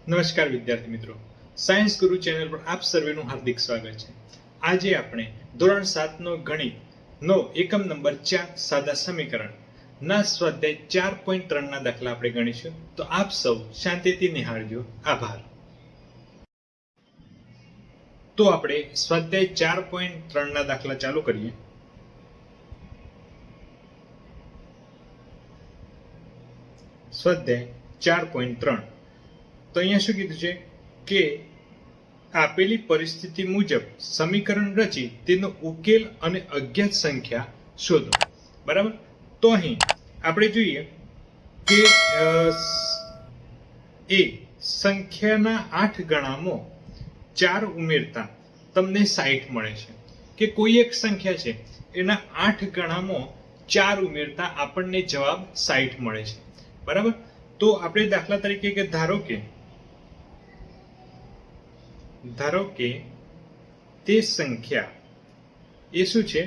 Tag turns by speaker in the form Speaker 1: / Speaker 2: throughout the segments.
Speaker 1: નમસ્કાર વિદ્યાર્થી મિત્રો, સાયન્સ ગુરુ ચેનલ પર આપ સર્વેનું હાર્દિક સ્વાગત છે। આજે આપણે ધોરણ 7 નો ગણિત નો એકમ નંબર 4 સાદા સમીકરણ ના સ્વાધ્યાય 4.3 ના દાખલા આપણે ગણીશું। તો આપ સૌ શાંતિથી નિહાળજો। આભાર। તો આપણે સ્વાધ્યાય 4.3 ના દાખલા ચાલુ કરીએ। સ્વાધ્યાય 4.3 તો અહીંયા શું કીધું છે કે આપેલી પરિસ્થિતિ મુજબ સમીકરણ રચી તેનો ઉકેલ અને અજ્ઞાત સંખ્યા શોધો। બરાબર, તો અહીં આપણે જોઈએ કે એ સંખ્યાના 8 ગણામાં 4 ઉમેરતા તમને 60 મળે છે, કે કોઈ એક સંખ્યા છે એના 8 ગણામાં 4 ઉમેરતા આપણને જવાબ 60 મળે છે। બરાબર, તો આપણે દાખલા તરીકે કે ધારો કે તે સંખ્યા એ શું છે,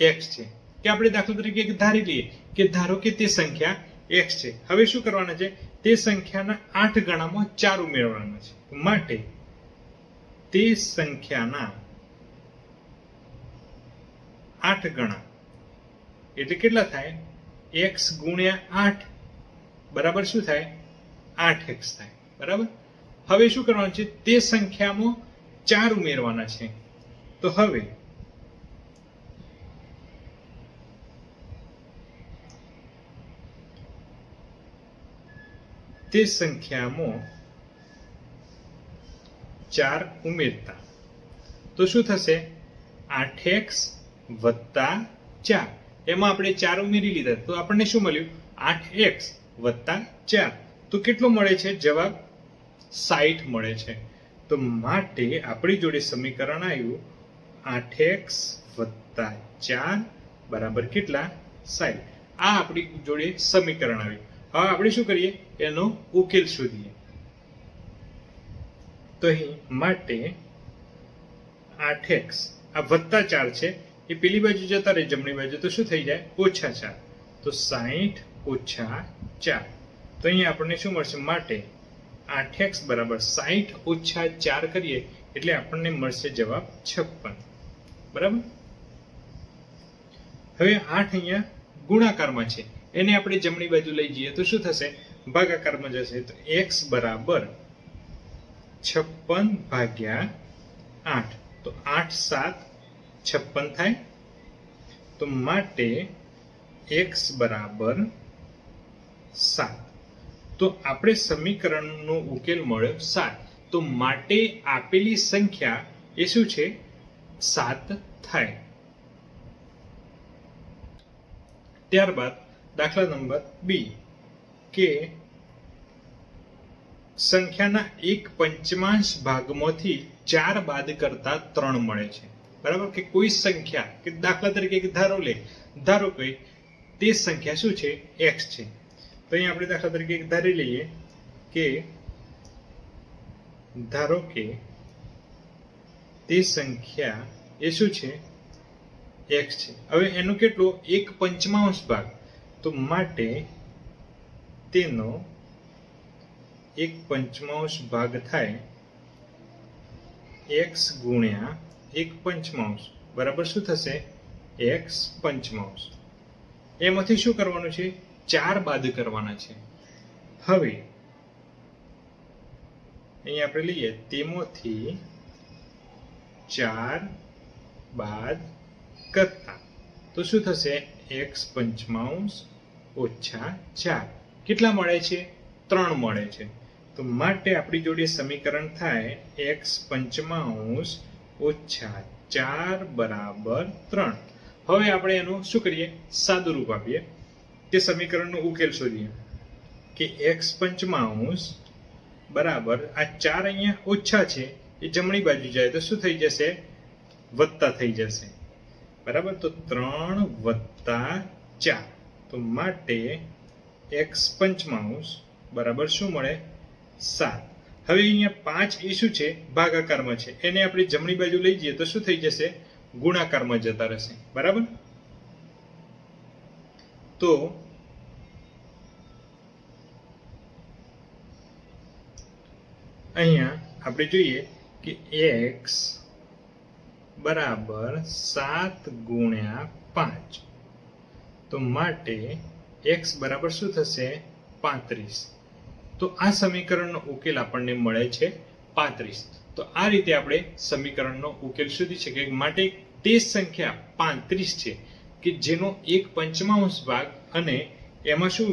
Speaker 1: x છે, કે આપણે દાખલા તરીકે ધારી લઈએ કે ધારો કે તે સંખ્યા x છે। હવે શું કરવાના છે, તે સંખ્યાના 8 ગણામાં 4 ઉમેરવાના છે, માટે તે સંખ્યાના 8 ગણા એટલે કેટલા થાય, x ગુણ્યા 8 બરાબર શું થાય, 8x થાય। બરાબર, હવે શું કરવાનું છે, તે સંખ્યામાં 4 ઉમેરવાના છે। તો હવે તે સંખ્યામાં 4 ઉમેરતા તો શું થશે, 8x વત્તા 4, એમાં આપણે 4 ઉમેરી લીધા તો આપણને શું મળ્યું, 8x વત્તા 4, તો કેટલો મળે છે જવાબ, 60 મળે છે। તો માટે આપણી જોડે સમીકરણ આવ્યું 8x વત્તા 4 બરાબર કેટલા, 60। આ આપણી જોડે સમીકરણ આવ્યું। હવે આપણે શું કરીએ, એનો ઉકેલ શોધીએ। તો અહીં માટે 8x આ વત્તા 4 છે એ પેલી બાજુ જતા રહે જમણી બાજુ, તો શું થઈ જાય, ઓછા 4, તો 60 ઓછા 4, તો અહીંયા આપણને શું મળશે, માટે 8x બરાબર 60 ઓછા 4 કરીએ એટલે આપણને મળશે જવાબ 56। બરાબર, હવે 8 અહીંયા ગુણાકારમાં છે, એને આપણે જમણી બાજુ લઈ જઈએ તો શું થશે, ભાગાકારમાં જશે, તો x બરાબર 56 ભાગ્યા 8, તો 8 7 56 થાય, તો માટે x બરાબર 7। તો આપણે સમીકરણનો ઉકેલ મળ્યો 7, તો માટે આપેલી સંખ્યા એ શું છે, 7 થાય। ત્યારબાદ દાખલા નંબર 2 કે સંખ્યાના 1/5 ભાગમાંથી 4 બાદ કરતા 3 મળે છે। બરાબર, કે કોઈ સંખ્યા કે દાખલા તરીકે ધારો કે તે સંખ્યા શું છે, x છે, તો અહીં આપણે દાખલા તરીકે ધારી લઈએ કે ધારો કે તે સંખ્યા એ શું છે, x છે। હવે એનો કેટલો, 1/5 ભાગ, તો માટે તેનો 1/5 ભાગ થાય x ગુણ્યા 1/5 બરાબર શું થશે, x/5। એમાંથી શું કરવાનું છે, 4 બાદ કરવાના છે। હવે અહીંયા આપણે લઈએ, તેમાંથી 4 બાદ કરતા તો શું થશે, x/5 ઓછા 4 કેટલા મળે છે, 3 મળે છે। તો માટે આપણી જોડે સમીકરણ થાય x/5 ઓછા 4 બરાબર 3। હવે આપણે એનું શું કરીએ, સાદું રૂપ આપીએ કે સમીકરણનો ઉકેલ શોધીએ કે x/5 બરાબર આ 4 અહીંયા ઓછા છે એ જમણી બાજુ જાય તો શું થઈ જશે, વત્તા થઈ જશે। બરાબર, તો 3 વત્તા 4, તો માટે x/5 બરાબર શું મળે, 7। હવે અહીંયા 5 એ શું છે, ભાગાકારમાં છે, એને આપણે જમણી બાજુ લઈ જઈએ તો શું થઈ જશે, ગુણાકારમાં જતા રહેશે। બરાબર, તો અહીંયા આપણે જોઈએ કે x બરાબર 7 ગુણ્યા 5, તો માટે x બરાબર શું થશે 35. તો આ સમીકરણનો ઉકેલ આપણને મળે છે 35. તો આ રીતે આપણે સમીકરણનો ઉકેલ શોધી શકીએ. માટે તે સંખ્યા 35 છે કે જેનો 1/5 ભાગ અને એમાં શું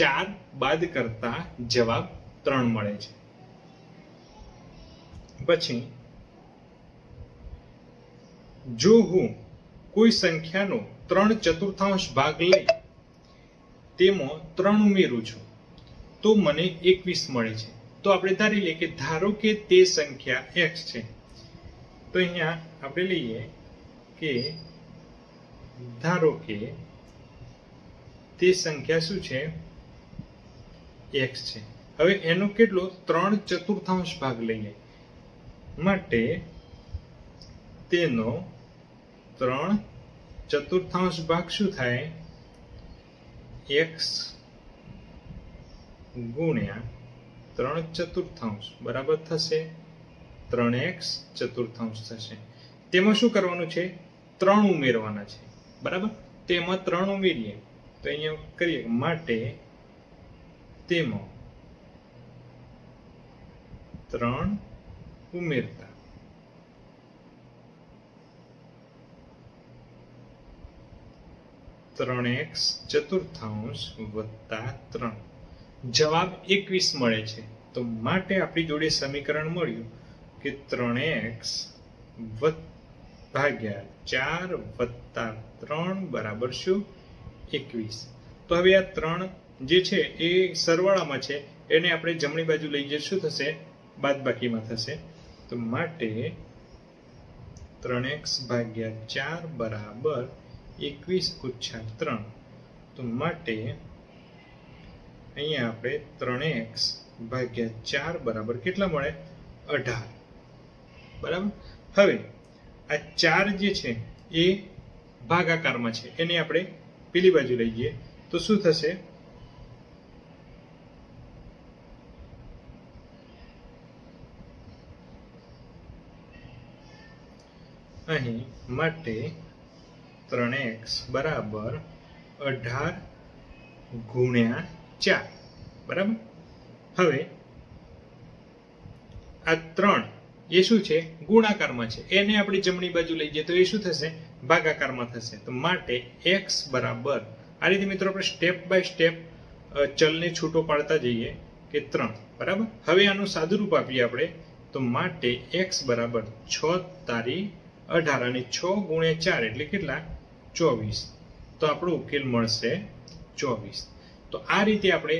Speaker 1: 4 બાદ કરતા જવાબ 3 મળે છે. પછી જો હું કોઈ સંખ્યાનો 3/4 ભાગ લઈ તેમાં 3 ઉમેરું છું તો મને 21 મળે છે. તો આપણે ધારી લઈએ કે ધારો કે તે સંખ્યા x છે. તો અહીંયા આપણે લઈએ કે ધારો કે તે સંખ્યા શું છે x છે. હવે એનો કેટલો 3/4 ભાગ લઈએ માટે તેનો 3/4 ભાગ શું થાય x ગુણ્યા 3/4 બરાબર થશે 3x/4 થશે. તેમાં શું કરવાનું છે 3 ઉમેરવાના છે બરાબર. તેમાં 3 ઉમેરીએ તો અહીંયા કરીએ માટે તેમાં 3 ઉમેરતા (3x/4 + 3) જવાબ 21 મળે છે. તો માટે આપણી જોડે સમીકરણ મળ્યું કે 3x ભાગ્યા 4 વત્તા 3 બરાબર શું 21. તો હવે આ 3 જે છે એ સરવાળામાં છે, એને આપણે જમણી બાજુ લઈ જઈએ શું થશે બાદબાકીમાં થશે. તો માટે 3x ભાગ્યા 4 બરાબર 21 - 3. તો માટે અહીંયા આપણે 3x ભાગ્યા 4 બરાબર કેટલા મળે 18 બરાબર. હવે આ 4 જે છે એ ભાગાકારમાં છે, એને આપણે પેલી બાજુ લઈ જઈએ તો શું થશે અહીં માટે 3x બરાબર 18 ગુણ્યા 4 બરાબર. હવે આ 3 એ શું છે ગુણાકારમાં છે, એને આપણે જમણી બાજુ લઈ જઈએ તો એ શું થશે ભાગાકારમાં થશે. તો માટે x બરાબર આ રીતે મિત્રો આપણે સ્ટેપ બાય સ્ટેપ ચલને છૂટો પાડતા જઈએ કે 3 બરાબર. હવે આનું સાદુરૂપ આપીએ આપણે તો માટે x બરાબર 6 તારી 18 અને 6 ગુણ્યા 4 એટલે કેટલા 24. તો આપણો ઉકેલ મળશે 24. તો આ રીતે આપણે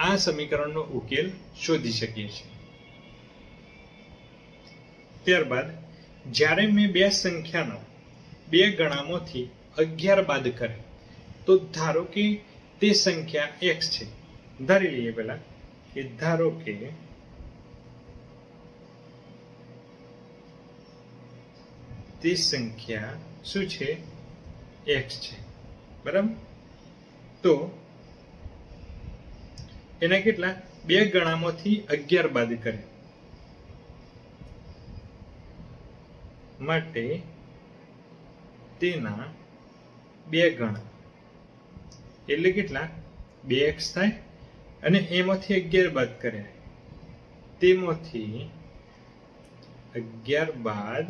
Speaker 1: આ સમીકરણનો ઉકેલ શોધી શકીએ છીએ. ત્યારબાદ જ્યારે મેં બે સંખ્યાનો બે ગણામાંથી 11 બાદ કરે તો ધારો કે તે સંખ્યા x છે. ધારી લઈએ પહેલા કે ધારો કે તે સંખ્યા શું છે x છે બરાબર. તો એના કેટલા બે ગણામાંથી 11 બાદ કરે માટે તેના બે ગણા એટલે કેટલા 2x થાય અને એમાંથી 11 બાદ કરે તેમાંથી 11 બાદ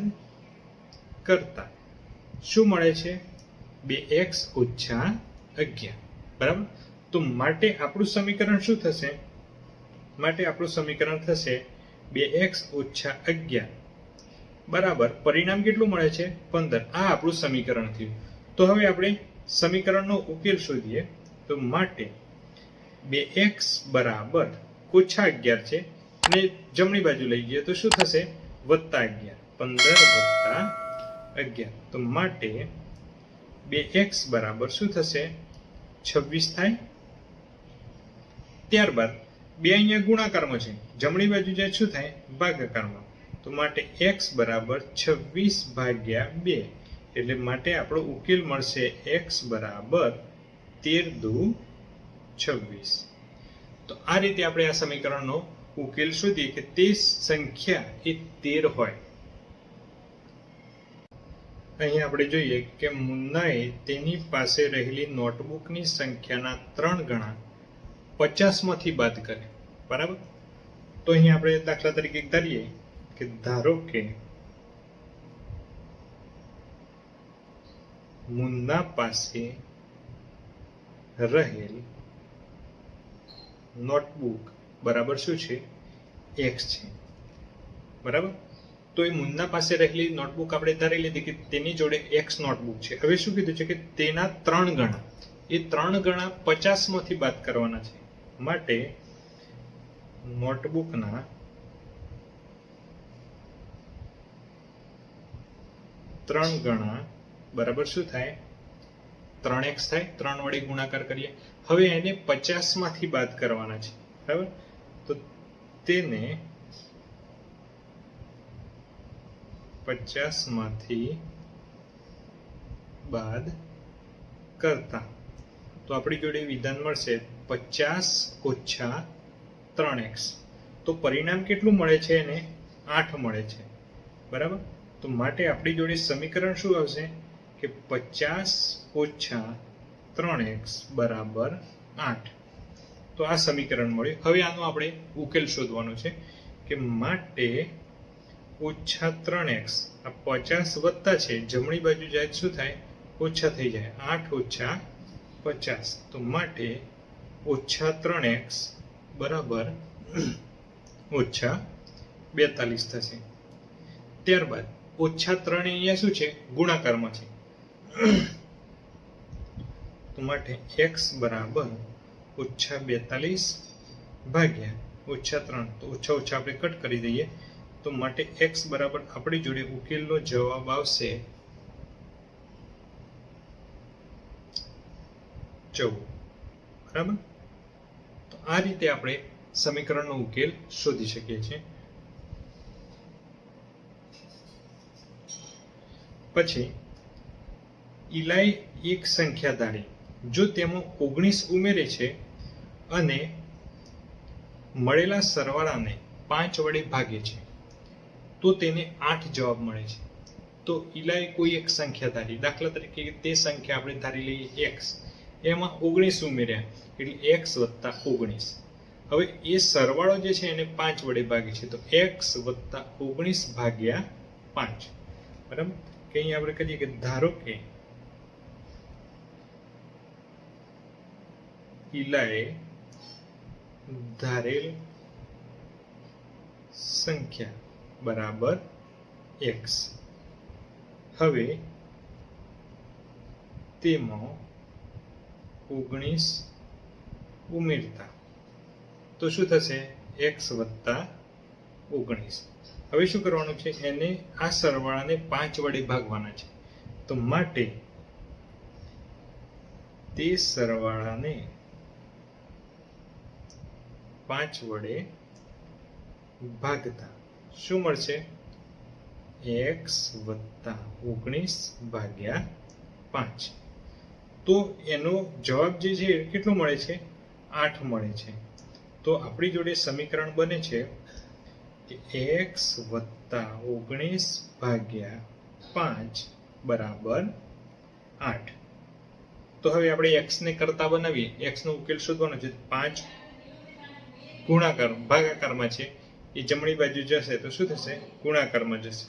Speaker 1: કરતા શું મળે છે 2x - 11 બરાબર. તો માટે આપણું સમીકરણ શું થશે માટે આપણું સમીકરણ થશે 2x - 11 બરાબર પરિણામ કેટલું મળે છે 15. આ આપણું સમીકરણ થયું. તો હવે આપણે સમીકરણનો ઉકેલ શોધીએ તો માટે 2x બરાબર -11 છે અને જમણી બાજુ લઈ જઈએ તો શું થશે +11 15 + 11. તો માટે 2x બરાબર શું થશે 26 થાય. ત્યારબાદ 2 અહીંયા ગુણાકારમાં છે, જમણી બાજુ જાય શું થાય ભાગાકારમાં. તો માટે x બરાબર 26/2 એટલે માટે આપણો ઉકેલ મળશે x બરાબર 13 દુ 26. તો આ રીતે આપણે આ સમીકરણનો ઉકેલ શોધીએ કે તે સંખ્યા એ 13 હોય. અહીં આપણે જોઈએ કે મુન્નાએ તેની પાસે રહેલી નોટબુકની સંખ્યાના 3 ગણા 50 માંથી બાદ કરે. બરાબર? તો અહીં આપણે દાખલા તરીકે ધારીએ કે ધારો કે મુન્ના પાસે રહેલ નોટબુક બરાબર શું છે? x છે. બરાબર? તો એ મુન્ના પાસે રહેલી નોટબુક આપણે ધારી લીધી કે તેની જોડે x નોટબુક છે. હવે શું કીધું છે કે તેના 3 ગણા, એ 3 ગણા 50 માંથી બાદ કરવાના છે. માટે નોટબુકના 3 ગણા બરાબર શું થાય? 3x થાય. 3 વડે ગુણાકાર કરીએ. હવે એને 50 માંથી બાદ કરવાના છે. બરાબર? તો તેને 50 માંથી બાદ કરતા તો આપણી જોડે વિધાન મળશે 50 - 3x. તો પરિણામ કેટલું મળે છે? એને 8 મળે છે. બરાબર? તો માટે આપણી જોડે સમીકરણ શું આવશે કે 50 - 3x બરાબર 8. તો આ સમીકરણ મળ્યું. હવે આનો આપણે ઉકેલ શોધવાનો છે કે માટે -3x, આ 50 વત્તા છે, જમણી બાજુ જાય શું થાય? ઓછા થઈ જાય. 8 - 50. તો માટે -3x બરાબર -42 થશે. ત્યારબાદ -3 અહીંયા શું છે? ગુણાકારમાં છે. તો માટે x બરાબર -42 ભાગ્યા -3. તો ઓછા ઓછા આપણે કટ કરી દઈએ. તો માટે x બરાબર આપણી જોડે ઉકેલનો જવાબ આવશે 14. બરાબર? તો આ રીતે આપણે સમીકરણનો ઉકેલ શોધી શકીએ છીએ. પછી ઇલાઈ એક સંખ્યા ધારી, જો તેમાં 19 ઉમેરે છે અને મળેલા સરવાળાને 5 વડે ભાગે છે તો તેને 8 જવાબ મળે છે. તો ઇલાઈ કોઈ એક સંખ્યા ધારી, દાખલા તરીકે તે સંખ્યા આપણે ધારી લઈએ x, એમાં 19 ઉમેર્યા એટલે x + 19. હવે એ સરવાળો જે છે એને 5 વડે ભાગે છે તો x + 19 ભાગ્યા 5. બરાબર? કે અહીં આપણે કહીએ કે ધારો કે ઇલાએ ધારેલ સંખ્યા બરાબર x. હવે તેમાં 19 ઉમેરતા તો શું થશે? x + 19. હવે શું કરવાનું છે? એને આ સરવાળાને 5 વડે ભાગવાના છે. તો માટે તે સરવાળાને 5 વડે ભાગતા શું મળશે? x + 19 ભાગ્યા 5. તો એનો જવાબ જે છે કેટલો મળે છે? 8 મળે છે. તો આપણી જોડે સમીકરણ બને છે કે x + 19 ભાગ્યા 5 બરાબર 8. તો હવે આપણે x ને કરતા બનાવીએ. x નો ઉકેલ શોધવાનો છે. 5 ગુણાકાર ભાગાકારમાં છે, એ જમણી બાજુ જશે તો શું થશે? ગુણાકારમાં જશે.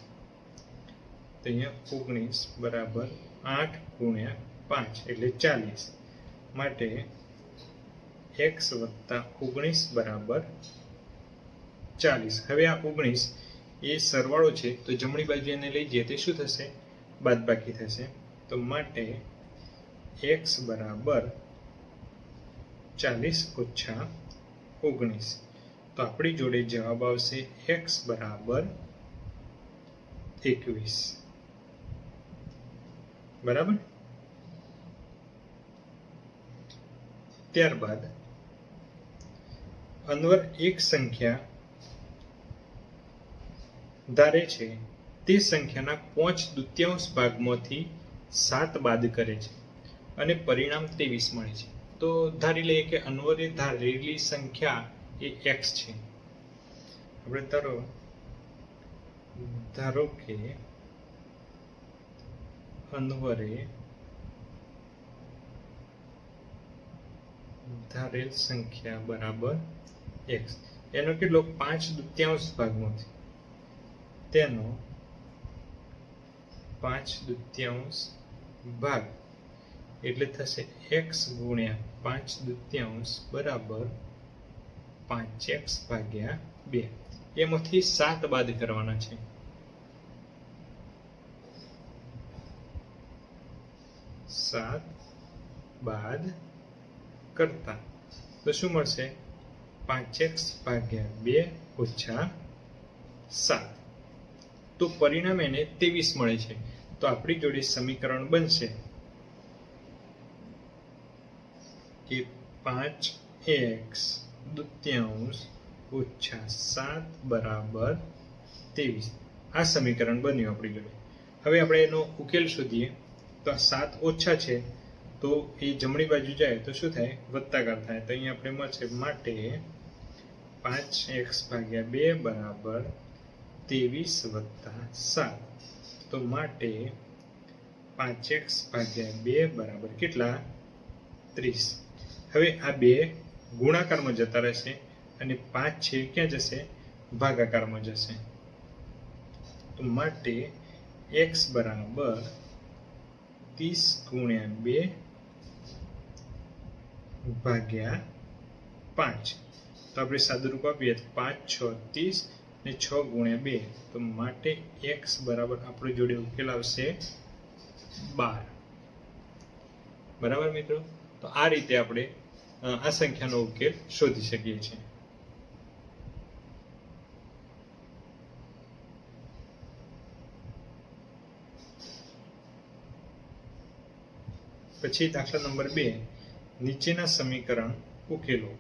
Speaker 1: તો અહીંયા 19 બરાબર 8 × 5 એટલે 40. માટે x + 19 બરાબર 40. હવે આ 19 એ સરવાળો છે તો જમણી બાજુ એને લઈ જઈએ તો શું થશે? બાદબાકી થશે. તો માટે x બરાબર 40 - 19. તો આપણી જોડે જવાબ આવશે x બરાબર 21. બરાબર? ત્યારબાદ અન્વર એક સંખ્યા ધારે છે, તે સંખ્યાના 5/2 ભાગમાંથી 7 બાદ કરે છે અને પરિણામ 23 મળે છે. તો ધારી લઈએ કે અન્વરે ધારેલી સંખ્યા એ x છે. આપણે ધારો કે અન્વરે ધારેલ સંખ્યા બરાબર x, એનો કેટલો 5/2 ભાગમાંથી તેનો 5/2 ભાગ એટલે થશે x ગુણ્યા 5/2 બરાબર 5x ભાગ્યા 2. એમાંથી 7 બાદ કરવાના છે. 7 બાદ કરતા તો શું મળશે? 5x ભાગ્યા 2 ઓછા 7. તો પરિણામ એને 23 મળે છે. તો આપણી જોડે સમીકરણ બનશે કે 5x દૂત્યાંશ ઓછા 7 બરાબર 23. આ સમીકરણ બન્યું આપણી જોડે. હવે આપણે એનો ઉકેલ શોધીએ. તો આ 7 ઓછા છે તો એ જમણી બાજુ જાય તો શું થાય? વત્તાકાર થાય. તો અહીંયા આપણે મળશે માટે 5x ભાગ્યા 2 બરાબર 23 વત્તા 7. તો માટે 5x ભાગ્યા 2 બરાબર કેટલા? 30. હવે આ 2 ગુણાકારમાં જતા રહેશે અને 5 છે ક્યાં જશે? ભાગાકારમાં જશે. તો માટે x બરાબર 30 ગુણ્યા 2 ભાગ્યા 5. તો આપણે સાદુરૂપ આપીએ તો 5 6 30 ને 6 ગુણ્યા 2. તો માટે x બરાબર આપણી જોડે ઉકેલ આવશે 12. બરાબર મિત્રો? તો આ રીતે આપણે આ સંખ્યાનો ઉકેલ શોધી શકીએ છીએ. પછી દાખલા નંબર 2, નીચેના સમીકરણ ઉકેલો.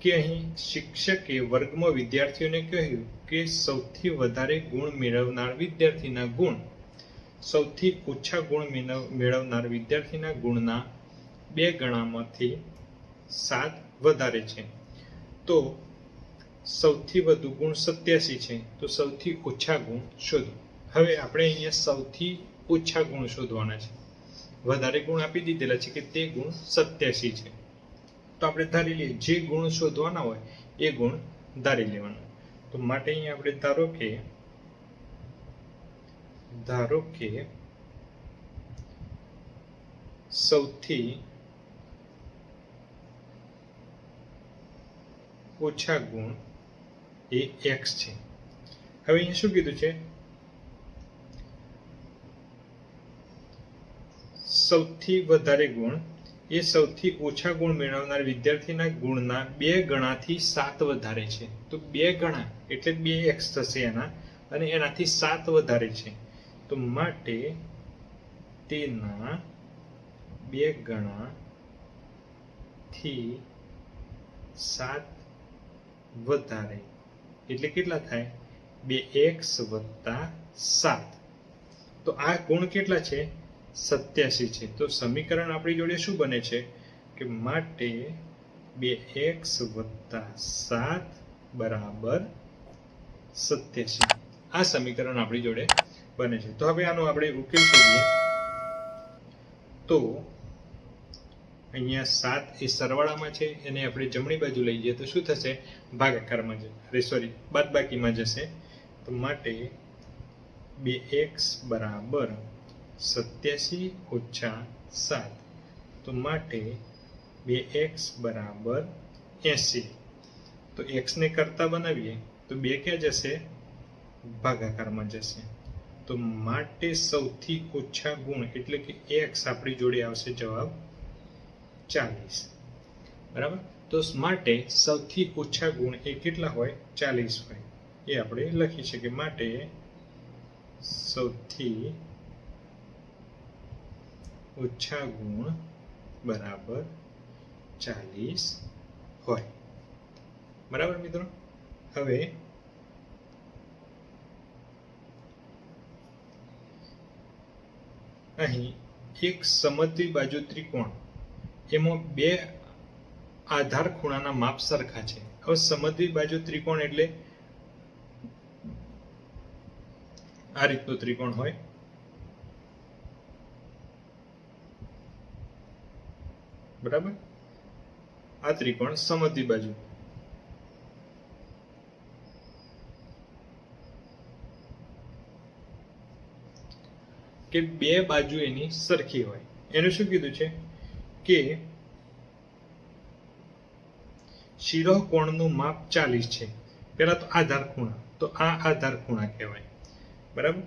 Speaker 1: કે અહીં શિક્ષકે વર્ગમાં વિદ્યાર્થીઓને કહ્યું કે સૌથી વધારે ગુણ મેળવનાર વિદ્યાર્થીના ગુણ સૌથી ઓછા ગુણ મેળવનાર વિદ્યાર્થીના ગુણના 2 ગણામાંથી 7 વધારે છે. તો સૌથી વધુ ગુણ 87 છે. તો સૌથી ઓછા ગુણ શોધો. હવે આપણે અહીંયા સૌથી ઓછા ગુણ શોધવાના છે. વધારે ગુણ આપી દીધેલા છે કે તે ગુણ 87 છે. તો આપણે ધારી લઈએ જે ગુણ શોધવાના હોય એ ગુણ ધારી લેવાના. તો માટે અહીંયા આપણે ધારો કે સૌથી ઓછા ગુણ એ x છે. હવે અહીંયા શું કીધું છે? સૌથી વધારે ગુણ એ સૌથી ઓછા ગુણ મેળવનાર વિદ્યાર્થીના ગુણના 2 ગણાથી 7 વધારે છે. તો 2 ગણા એટલે 2x થશે એના, અને એનાથી 7 વધારે છે. તો માટે તેના 2 ગણાથી 7 વધારે એટલે કેટલા થાય? 2x વત્તા 7. તો આ ગુણ કેટલા છે? 87 છે. તો સમીકરણ આપણી જોડે શું બને છે કે માટે 2x વત્તા 7 બરાબર 87. આ સમીકરણ આપણી જોડે બને છે. તો હવે આનો આપણે ઉકેલ શોધીએ. તો અહીંયા 7 એ સરવાળામાં છે, એને આપણે જમણી બાજુ લઈ જઈએ તો શું થશે? ભાગાકારમાં બાદબાકીમાં જશે. તો માટે 2x બરાબર 87 ઓછા 7. તો માટે 2x બરાબર 80. તો x ને કરતા બનાવીએ તો 2 ક્યાં જશે? ભાગાકારમાં જશે. તો માટે સૌથી ઓછા ગુણ એટલે કે x આપણી જોડે આવશે જવાબ 40. બરાબર? તો માટે સૌથી ઓછા ગુણ એ કેટલા હોય? 40 હોય. એ આપણે લખી શકીએ. માટે સૌથી ઓછા ગુણ બરાબર 40 હોય. બરાબર મિત્રો? હવે અહીં એક સમદ્વિ બાજુ ત્રિકોણ, એમાં 2 આધાર ખૂણાના માપ સરખા છે. હવે સમદ્વિ બાજુ ત્રિકોણ એટલે આ રીતનો ત્રિકોણ હોય, બરાબર. આ ત્રિકોણ સમદ્વિ બાજુ, કે બે બાજુ એની સરખી હોય. એનું શું કીધું છે કે શિરોકોણનું માપ 40 છે. પહેલા તો આધાર ખૂણા, તો આ આધાર ખૂણા કહેવાય, બરાબર.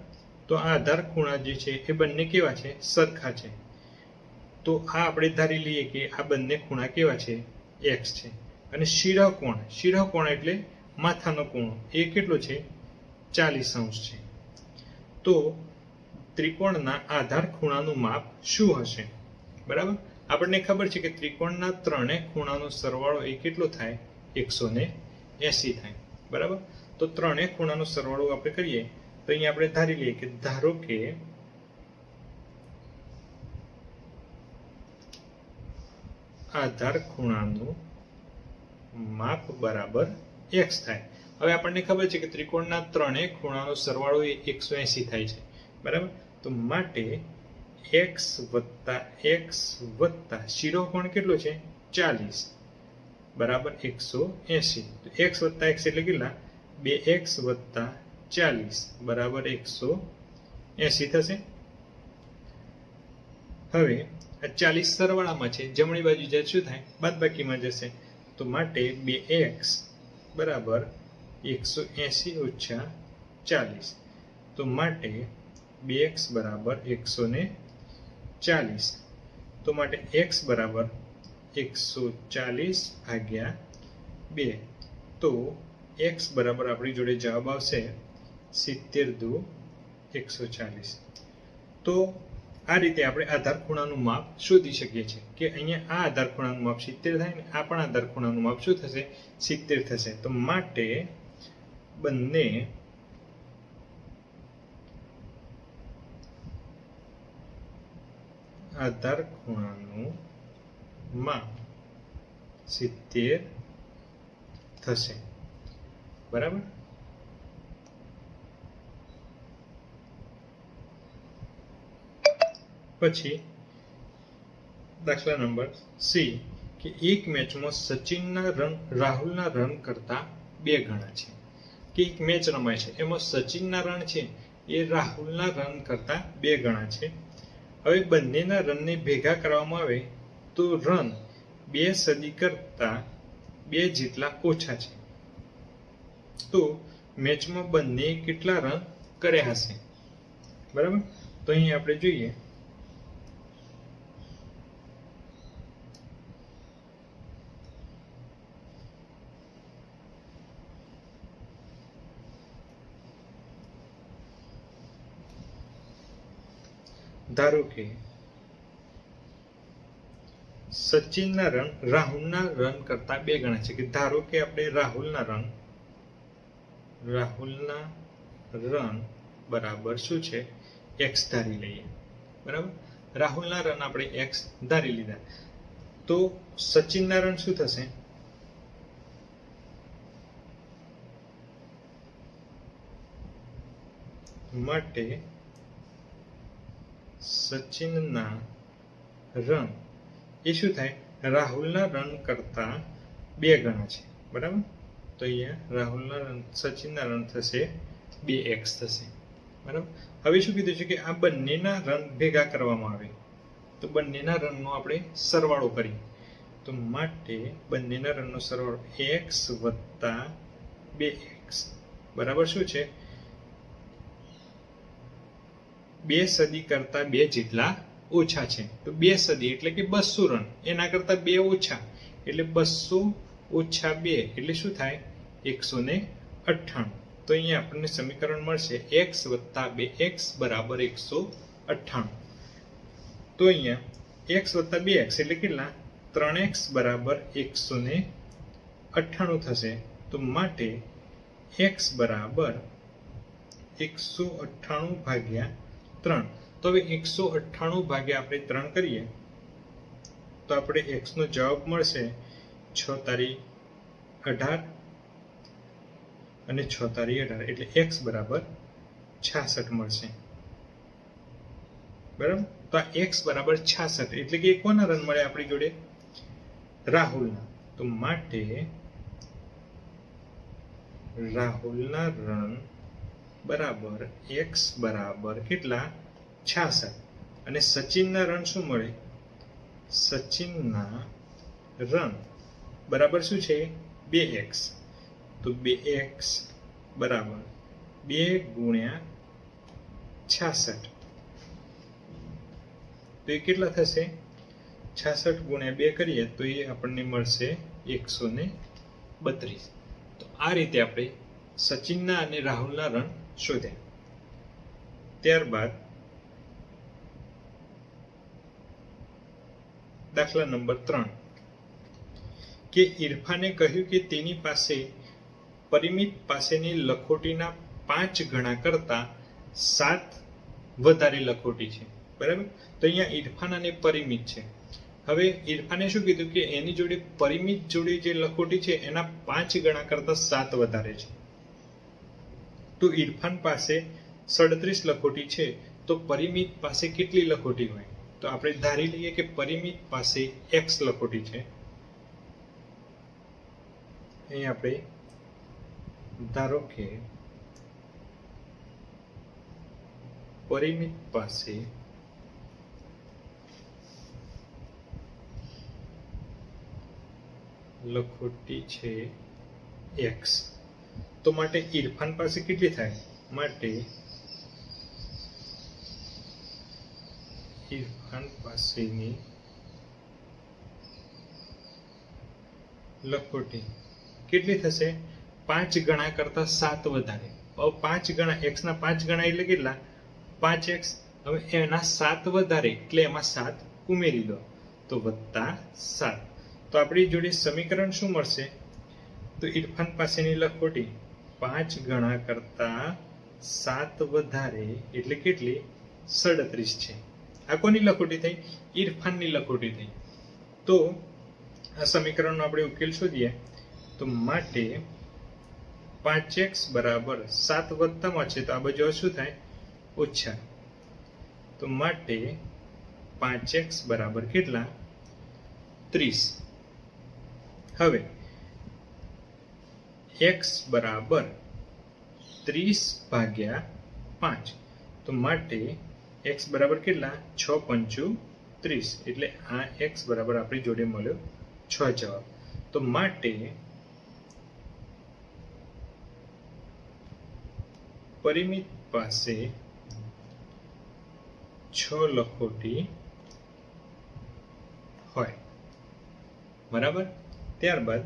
Speaker 1: તો આ આધાર ખૂણા જે છે એ બંને કેવા છે? સરખા છે. તો આ આપણે ધારી લઈએ કે આ બંને ખૂણા કેવા છે? x છે. અને શિરોકોણ એટલે માથાનો ખૂણો, એ કેટલો છે? 40 અંશ છે. તો ત્રિકોણના આધાર ખૂણાનું માપ શું હશે? બરાબર. આપણને ખબર છે કે ત્રિકોણના ત્રણે ખૂણાનો સરવાળો એ કેટલો થાય? 180 થાય, બરાબર. તો ત્રણે ખૂણાનો સરવાળો આપણે કરીએ તો અહીંયા આપણે ધારી લઈએ કે ધારો કે આધાર ખૂણાનું માપ બરાબર x થાય. હવે આપણને ખબર છે કે ત્રિકોણના ત્રણે ખૂણાનો સરવાળો એ 180 થાય છે, બરાબર. તો માટે x વત્તા શિરોકોણ કેટલો છે? 40 બરાબર 180. તો x વત્તા x એટલે કેટલા? 2x વત્તા 40 બરાબર 180 થશે. હવે આ 40 સરવાળામાં છે, જમણી બાજુ જાય શું થાય? બાદબાકીમાં જશે. તો માટે 2x બરાબર 180 ઓછા 40. તો માટે 2x બરાબર 140. તો માટે x બરાબર 140 ભાગ્યા 2. તો x બરાબર આપણી જોડે જવાબ આવશે 70 દુ 140. તો આ રીતે આપણે આધાર ખૂણાનું માપ શોધી શકીએ છીએ કે અહીંયા આ આધાર ખૂણાનું માપ 70 થાય ને આ પણ આધાર ખૂણાનું માપ શું થશે? 70 થશે. તો માટે બંને આધાર ખૂણાનું માપ 70 થશે, બરાબર. પછી દાખલા નંબર સી કે એક મેચમાં સચિનના રન રાહુલના રન કરતા 2 ગણા છે. કે એક મેચ રમાય છે, એમાં સચિનના રન છે એ રાહુલના રન કરતા 2 ગણા છે. હવે બંનેના રનને ભેગા કરવામાં આવે તો રન 2 સદી કરતા 2 જેટલા ઓછા છે. તો મેચમાં બંને કેટલા રન કર્યા હશે? બરાબર. તો અહીં આપણે જોઈએ ધારો કે સચિનના રન રાહુલના રન કરતા 2 ગણા છે. કે ધારો કે આપણે રાહુલના રન બરાબર શું છે? x ધારી લઈએ, બરાબર. રાહુલના રન આપણે x ધારી લીધા. તો સચિનના રન શું થશે? માટે સચિનના રન એ શું થાય? રાહુલના રન કરતા 2 ગણા છે, બરાબર. તો અહીંયા રાહુલના રન સચિનના રન થશે 2x થશે, બરાબર. હવે શું કીધું છે કે આ બંનેના રન ભેગા કરવામાં આવે તો બંનેના રનનો આપણે સરવાળો કરીએ. તો માટે બંનેના રનનો સરવાળો x વત્તા 2x બરાબર શું છે? 2 સદી કરતા 2 જેટલા ઓછા છે. તો 2 સદી એટલે કે 200 રન, એના કરતા 2 ઓછા એટલે 200 ઓછા 2 એટલે શું થાય? 198. તો અહીંયા આપણને સમીકરણ મળશે x વત્તા 2x બરાબર 198. તો અહીંયા x વત્તા 2x એટલે કેટલા? 3x બરાબર 198 થશે. તો માટે x બરાબર 198 ભાગ્યા 3. તો હવે 198 ભાગ્યા આપણે 3 કરીએ તો આપણે x નો જવાબ મળશે 6 તારી 18 અને 6 તારી 18 એટલે x બરાબર 66 મળશે. બરાબર, તો આ x બરાબર 66 એટલે કે કોના રન મળે આપણી જોડે? રાહુલના. તો માટે રાહુલના રન બરાબર x બરાબર કેટલા? 66. અને સચિનના રન શું મળે? સચિનના રન બરાબર શું છે? 2x. તો 2x બરાબર 2 ગુણ્યા 66. તો એ કેટલા થશે? 66 ગુણ્યા 2 કરીએ તો એ આપણને મળશે 132. તો આ રીતે આપણે સચિનના અને રાહુલના રન શોધ્યા. ત્યારબાદ દાખલા નંબર 3 કે ઇરફાને કહ્યું કે તેની પાસે પરિમિત પાસેની લખોટીના 5 ગણા કરતા 7 વધારે લખોટી છે. બરાબર, તો અહીંયા ઇરફાન અને પરિમિત છે. હવે ઇરફાને શું કીધું કે એની જોડે પરિમિત જોડે જે લખોટી છે એના 5 ગણા કરતા 7 વધારે છે. તો ઇરફાન પાસે 37 લખોટી છે, તો પરિમિત પાસે કેટલી લખોટી હોય? તો આપણે ધારી લઈએ કે પરિમિત પાસે x લખોટી છે. અહીં આપણે ધારો કે પરિમિત પાસે લખોટી છે x, તો માટે ઇરફાન પાસે કેટલી થાય? માટે ઇરફાન પાસેની લખોટી કેટલી થશે? 5 ગણા કરતા 7 વધારે. હવે 5 ગણા x ના 5 ગણા એટલે કેટલા? 5x. હવે એના 7 વધારે એટલે એમાં 7 ઉમેરી દો તો +7. તો આપણી જોડે સમીકરણ શું મળશે? તો ઇરફાન પાસેની લખોટી 5 ગણા કરતા 7 વધારે એટલે કેટલી? 37 છે. આ કોની લખોટી થઈ? ઇરફાનની લખોટી થઈ. તો આ સમીકરણનો આપણે ઉકેલ શોધીએ. તો માટે 5x બરાબર 7 વત્તામાં છે તો આ બાજુ શું થાય? ઓછા. તો માટે 5x બરાબર કેટલા? 30. હવે x બરાબર 30 ભાગ્યા 5. તો માટે x બરાબર કેટલા? 6 પંચુ 30. એટલે આ x બરાબર આપણી જોડે મળ્યો 6 જવાબ. તો માટે પરિમિત પાસે 6 લખોટી હોય. બરાબર. ત્યારબાદ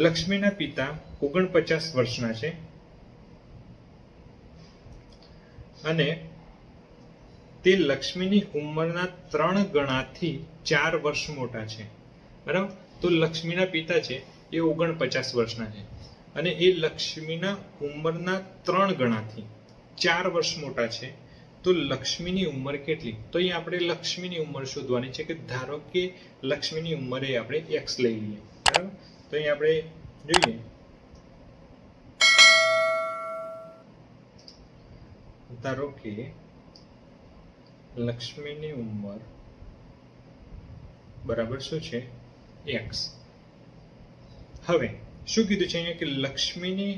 Speaker 1: લક્ષ્મીના પિતા 49 વર્ષના છે અને તે લક્ષ્મીની ઉંમરના 3 ગણાથી 4 વર્ષ મોટા છે. બરાબર, તો લક્ષ્મીના પિતા છે એ 49 વર્ષના છે અને એ લક્ષ્મીના ઉંમરના 3 ગણાથી 4 વર્ષ મોટા છે. તો લક્ષ્મીની ઉંમર કેટલી? તો અહીંયા આપણે લક્ષ્મીની ઉંમર શોધવાની છે કે ધારો કે લક્ષ્મીની ઉંમરે આપણે x લઈ લઈએ. બરાબર, તો અહીં આપણે જોઈએ ધારો કે લક્ષ્મીની ઉંમર બરાબર શું છે? x. હવે શું કીધું છે અહીંયા કે લક્ષ્મીની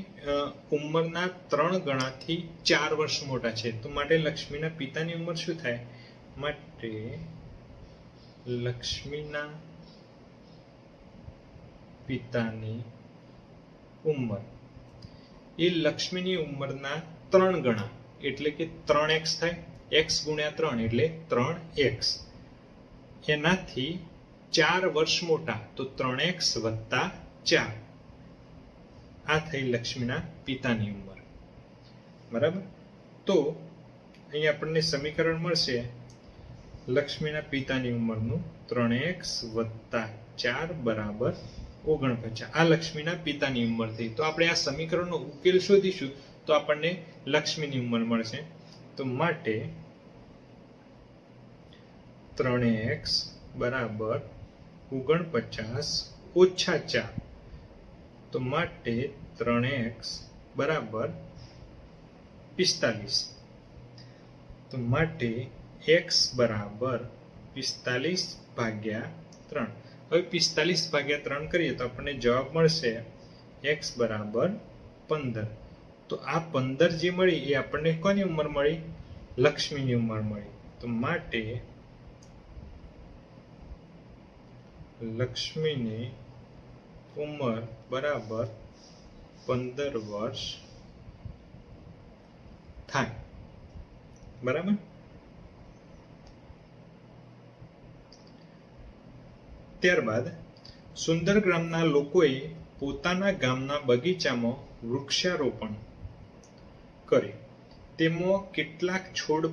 Speaker 1: ઉંમરના 3 ગણાથી 4 વર્ષ મોટા છે. તો માટે લક્ષ્મીના પિતાની ઉંમર શું થાય? માટે લક્ષ્મીના પિતાની ઉંમર એ લક્ષ્મીની ઉંમરના 3 ગણા એટલે કે 3x થાય. x ગુણ્યા 3 એટલે 3x. એનાથી 4 વર્ષ મોટા તો 3x વત્તા 4. આ થઈ લક્ષ્મીના પિતાની ઉંમર. બરાબર, તો અહીં આપણને સમીકરણ મળશે લક્ષ્મીના પિતાની ઉંમરનું 3x વત્તા 4 બરાબર 49. આ લક્ષ્મીના પિતાની ઉંમર થઈ. તો આપણે આ સમીકરણનો ઉકેલ શોધીશું તો આપણને લક્ષ્મીની ઉંમર મળશે. તો માટે 3x બરાબર 49 ઓછા 4, તો માટે 3x બરાબર 45, તો માટે x બરાબર 45 ભાગ્યા 3. હવે 45 ભાગ્યા 3 કરીએ તો આપણને જવાબ મળશે x બરાબર 15. તો આ 15 જે મળી એ આપણને કોની ઉંમર મળી? લક્ષ્મીની ઉંમર મળી. તો માટે લક્ષ્મીની ઉંમર બરાબર 15 વર્ષ થાય. બરાબર. ત્યારબાદ સુંદરગ્રામના લોકોએ પોતાના ગામના બગીચામાં વૃક્ષારોપણ કર્યું. તેમાં કેટલાક છોડ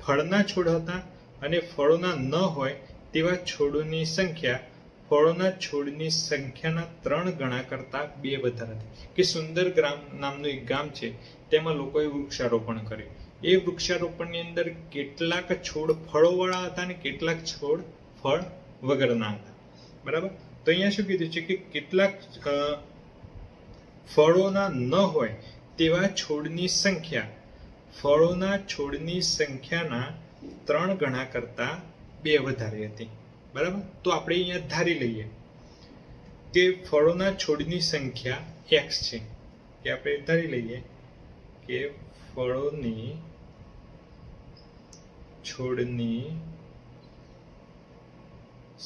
Speaker 1: ફળના છોડ હતા અને ફળોના ન હોય તેવા છોડોની સંખ્યા ફળોના છોડની સંખ્યાના 3 ગણા કરતા 2 વધારે હતી. કે સુંદરગ્રામ નામનું એક ગામ છે, તેમાં લોકોએ વૃક્ષારોપણ કર્યું. એ વૃક્ષારોપણની અંદર કેટલાક છોડ ફળોવાળા હતા અને કેટલાક છોડ ફળ વગરના હતા. બરાબર. તો અહીંયા શું કીધું છે કે કેટલાક ફળોના ન હોય તેવા છોડની સંખ્યા ફળોના છોડની સંખ્યાના 3 ગણા કરતા 2 વધારે હતી. બરાબર. તો આપણે અહીંયા ધારી લઈએ કે ફળોના છોડની સંખ્યા x છે. કે આપણે ધારી લઈએ કે ફળોની છોડની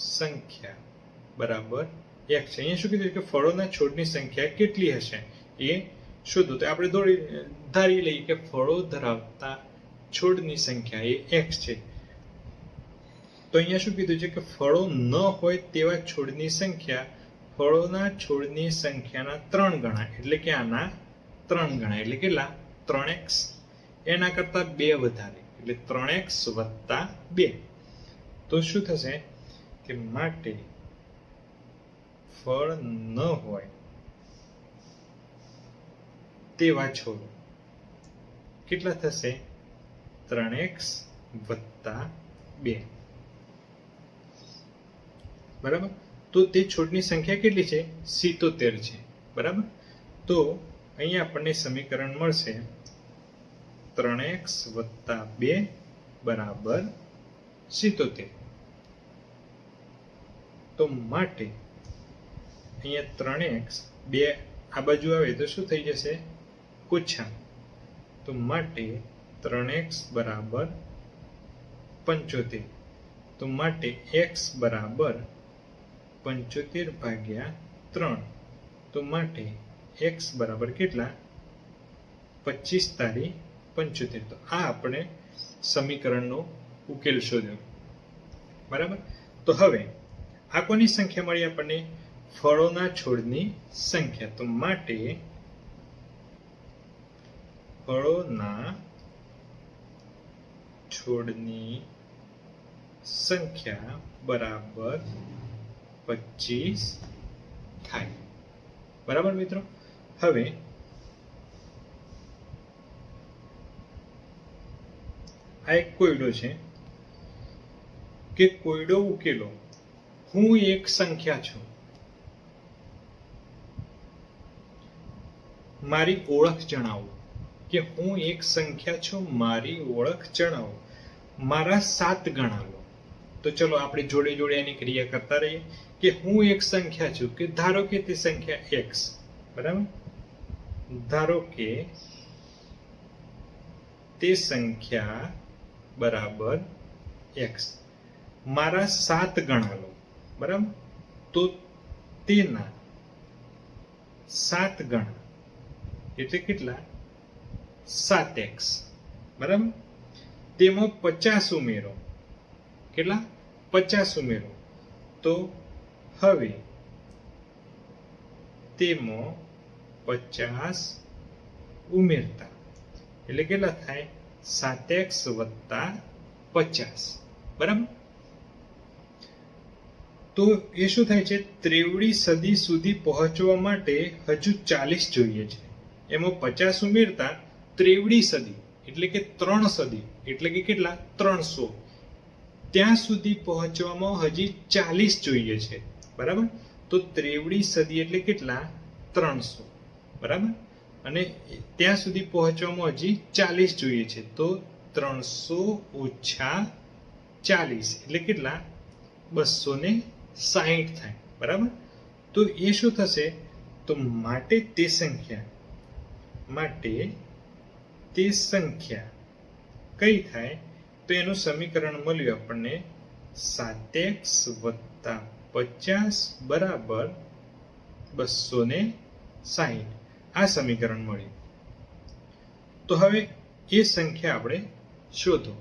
Speaker 1: સંખ્યા બરાબર x છે. અહીંયા શું કીધું કે ફળોના છોડની સંખ્યા કેટલી હશે એ શોધો. તો આપણે ધારી લઈએ કે ફળો ધરાવતા છોડની સંખ્યા એ x છે. તો અહીંયા શું કીધું છે કે ફળો ન હોય તેવા છોડની સંખ્યા ફળોના છોડની સંખ્યાના 3 ગણા, એટલે કે આના 3 ગણા, એટલે કેટલા? 3x. એના કરતા 2 વધારે, એટલે 3x વત્તા 2. તો શું થશે કે માટે ફળ ન હોય તેવા છોડ કેટલા થશે? 3x વત્તા 2. બરાબર. તો તે છોડની સંખ્યા કેટલી છે? 77 છે. બરાબર. તો અહીંયા આપણને સમીકરણ મળશે 3x વત્તા 2 બરાબર 77. તો માટે અહીંયા 3x 2 આ બાજુ આવે તો શું થઈ જશે? ઓછા. તો માટે 3x બરાબર 75. તો માટે x બરાબર 75 ભાગ્યા 3. તો માટે x બરાબર કેટલા? 25 તારી 75. તો આ આપણે સમીકરણનો ઉકેલ શોધ્યો. બરાબર. તો હવે આ કોની સંખ્યા મળી આપણને? ફળોના છોડની સંખ્યા. તો માટે ફળોના છોડની સંખ્યા બરાબર 25 થાય. બરાબર મિત્રો. હવે આ એક કોયડો છે કે કોયડો ઉકેલો. હું એક સંખ્યા છું, મારી ઓળખ જણાવો. કે હું એક સંખ્યા છું, મારી ઓળખ જણાવો. મારા 7 ગણા લો. તો ચલો આપણે જોડે જોડે એની ક્રિયા કરતા રહીએ. કે હું એક સંખ્યા છું, કે ધારો કે તે સંખ્યા x. બરાબર. ધારો કે તે સંખ્યા બરાબર x. મારા 7 ગણા લો. બરાબર. તો તેના 7 ગણા એટલે કેટલા? 7x. બરાબર. તેમાં 50 ઉમેરો. કેટલા? 50 ઉમેરો. તો હવે તેમાં 50 ઉમેરતા એટલે કેટલા થાય? 7x વત્તા 50. બરાબર. તો એ શું થાય છે? 23મી સદી સુધી પહોંચવા માટે હજુ 40 જોઈએ છે. એમાં 50 ઉમેરતા 23મી સદી એટલે કે 3 સદી એટલે કે કેટલા? 300. ત્યાં સુધી પહોંચવામાં હજી 40 જોઈએ છે. બરાબર. તો ત્રેવડી સદી એટલે કેટલા? 300, બરાબર. અને ત્યાં સુધી પહોંચવામાં હજી 40 જોઈએ છે, તો 300 ઓછા 40 એટલે કેટલા? 260 થાય, બરાબર. તો એ શું થશે? તો માટે તે સંખ્યા કઈ થાય? તો એનું સમીકરણ મળ્યું આપણને 7x + 50 બરાબર 260. આ સમીકરણ મળ્યું. તો હવે એ સંખ્યા આપણે શોધો.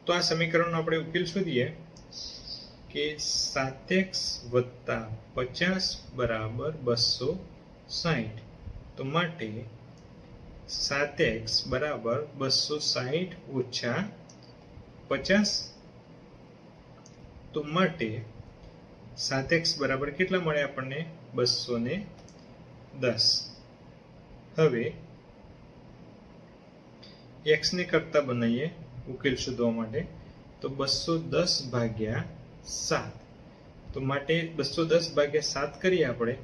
Speaker 1: તો આ સમીકરણનો આપણે ઉકેલ શોધીએ કે 7x + 50 બરાબર 260. તો માટે 7x બરાબર 260 ઓછા 50. તો માટે 7x બરાબર કેટલા મળે આપણને? 210. હવે x ને કરતા બનાવીએ ઉકેલ શોધવા માટે. તો 210 ભાગ્યા 7. તો માટે 210 ભાગ્યા 7 કરીએ આપણે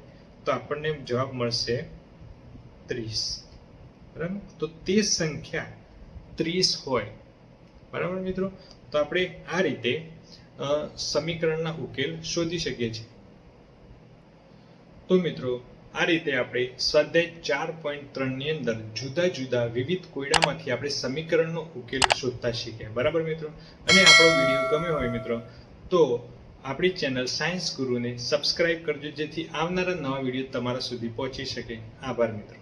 Speaker 1: તો આપણને જવાબ મળશે 30, બરાબર. તો તે સંખ્યા 30 હોય, બરાબર મિત્રો. તો આપણે આ રીતે સમીકરણના ઉકેલ શોધી શકીએ છીએ. તો મિત્રો આ રીતે આપણે સ્વાધ્યાય 4.3 ની અંદર જુદા જુદા વિવિધ કોયડામાંથી આપણે સમીકરણનો ઉકેલ શોધતા શીખ્યા, બરાબર મિત્રો. અને આપણો વિડીયો ગમ્યો હોય મિત્રો તો આપણી ચેનલ સાયન્સ ગુરુને સબસ્ક્રાઇબ કરજો, જેથી આવનારા નવા વિડીયો તમારા સુધી પહોંચી શકે. આભાર મિત્રો.